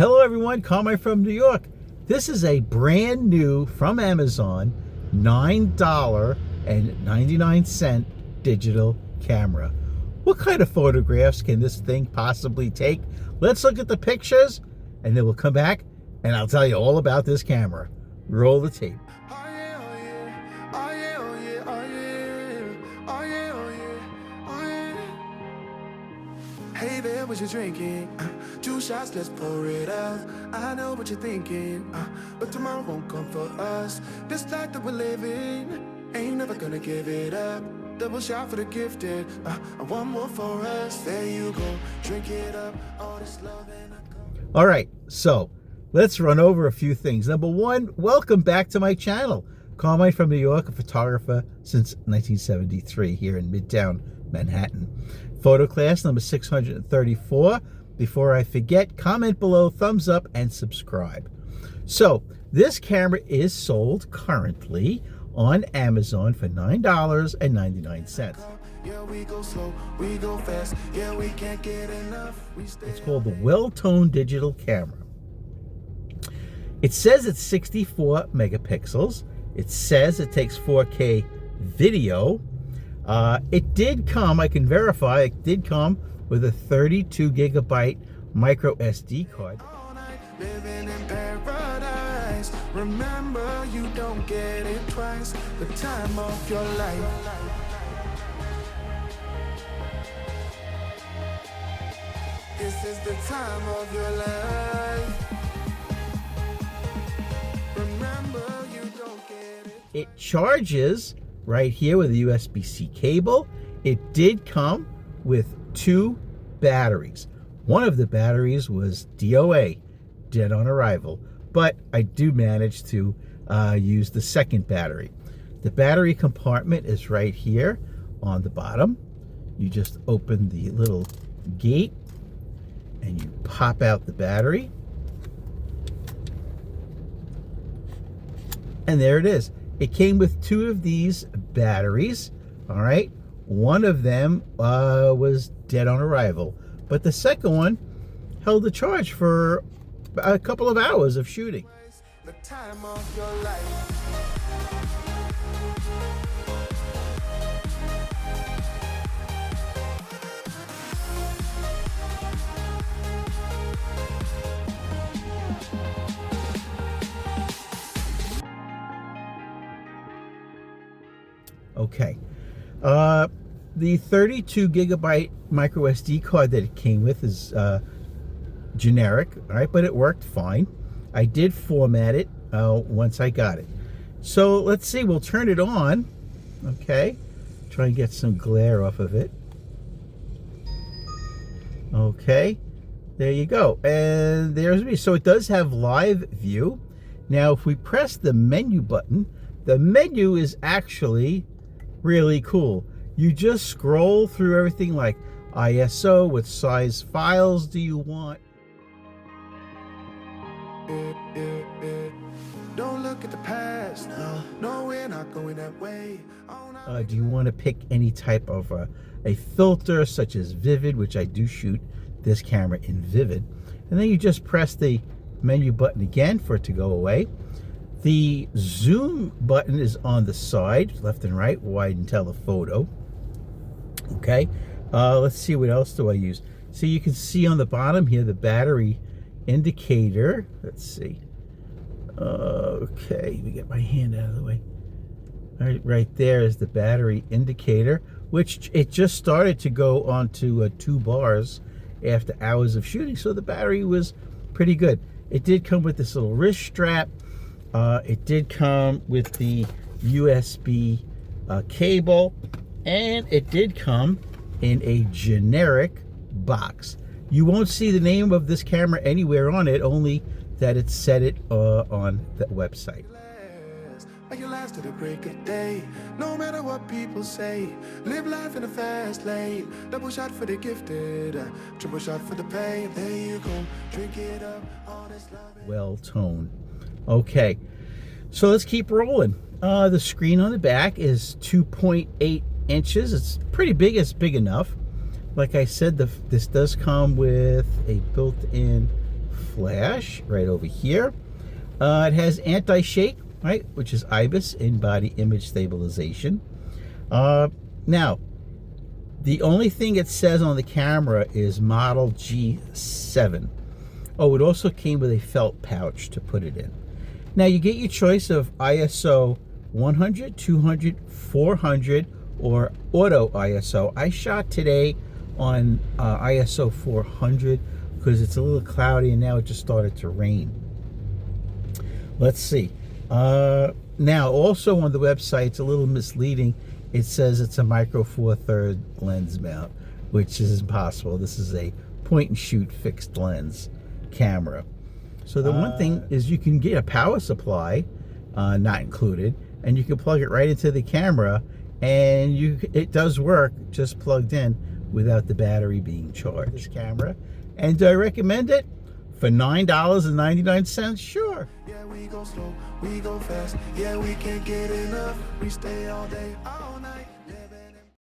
Hello everyone, Carmine from New York. This is a brand new, from Amazon, $9.99 digital camera. What kind of photographs can this thing possibly take? Let's look at the pictures and then we'll come back and I'll tell you all about this camera. Roll the tape. Hey there, what you drinking? 2 shots, let's pour it out. I know what you're thinking, but tomorrow won't come for us. This life that we're living, ain't never gonna give it up. Double shot for the gifted, and one more for us. There you go, drink it up. All this love and all right, so let's run over a few things. Number one, welcome back to my channel. Carmine from New York, a photographer since 1973 here in Midtown Manhattan. Photo class number 634. Before I forget, comment below, thumbs up, and subscribe. So this camera is sold currently on Amazon for $9.99. yeah, we go slow, we go fast. Yeah, we can't get enough. It's called the Well-Toned Digital Camera. It says it's 64 megapixels. It says it takes 4K video. It did come, I can verify, it did come with a 32 gigabyte micro SD card. Living in paradise. Remember, you don't get it twice. The time of your life. This is the time of your life. Remember, you don't get it. It charges right here with a USB-C cable. It did come with 2 batteries. One of the batteries was DOA, dead on arrival, but I do manage to use the second battery. The battery compartment is right here on the bottom. You just open the little gate and you pop out the battery. And there it is. It came with 2 of these batteries, all right? One of them was dead on arrival, but the second one held the charge for a couple of hours of shooting. The time of your life. Okay, the 32 gigabyte micro SD card that it came with is generic, all right, but it worked fine. I did format it once I got it. So let's see, we'll turn it on, okay, try and get some glare off of it. Okay, there you go, and there's me. So it does have live view. Now if we press the menu button, the menu is actually really cool. You just scroll through everything like ISO, what size files do you want. Don't look at the past. No, we're not going that way. Do you want to pick any type of a filter such as Vivid, which I do shoot this camera in Vivid, and then you just press the menu button again for it to go away. The zoom button is on the side, left and right, widen telephoto. Okay, let's see, what else do I use? So you can see on the bottom here the battery indicator. Let's see. Okay, let me get my hand out of the way. Right there is the battery indicator, which it just started to go onto 2 bars after hours of shooting, so the battery was pretty good. It did come with this little wrist strap. It did come with the USB cable, and it did come in a generic box. You won't see the name of this camera anywhere on it, only that it's set it on the website. Like you last to the break of day. No matter what people say, live life in a fast lane. Double shot for the gifted, triple shot for the pain. There you go, drink it up. All this love. Well-toned. Okay, so let's keep rolling. The screen on the back is 2.8 inches. It's pretty big. It's big enough. Like I said, this does come with a built-in flash right over here. It has anti-shake, right, which is IBIS, in-body image stabilization. Now, the only thing it says on the camera is model G7. Oh, it also came with a felt pouch to put it in. Now, you get your choice of ISO 100, 200, 400, or auto ISO. I shot today on ISO 400 because it's a little cloudy and now it just started to rain. Let's see. Now, also on the website, it's a little misleading. It says it's a micro four third lens mount, which is impossible. This is a point and shoot fixed lens camera. So the one thing is you can get a power supply, not included, and you can plug it right into the camera, and it does work just plugged in without the battery being charged. This camera, and do I recommend it? For $9.99? Sure. Yeah, we go slow, we go fast. Yeah, we can't get enough. We stay all day, all night. Yeah.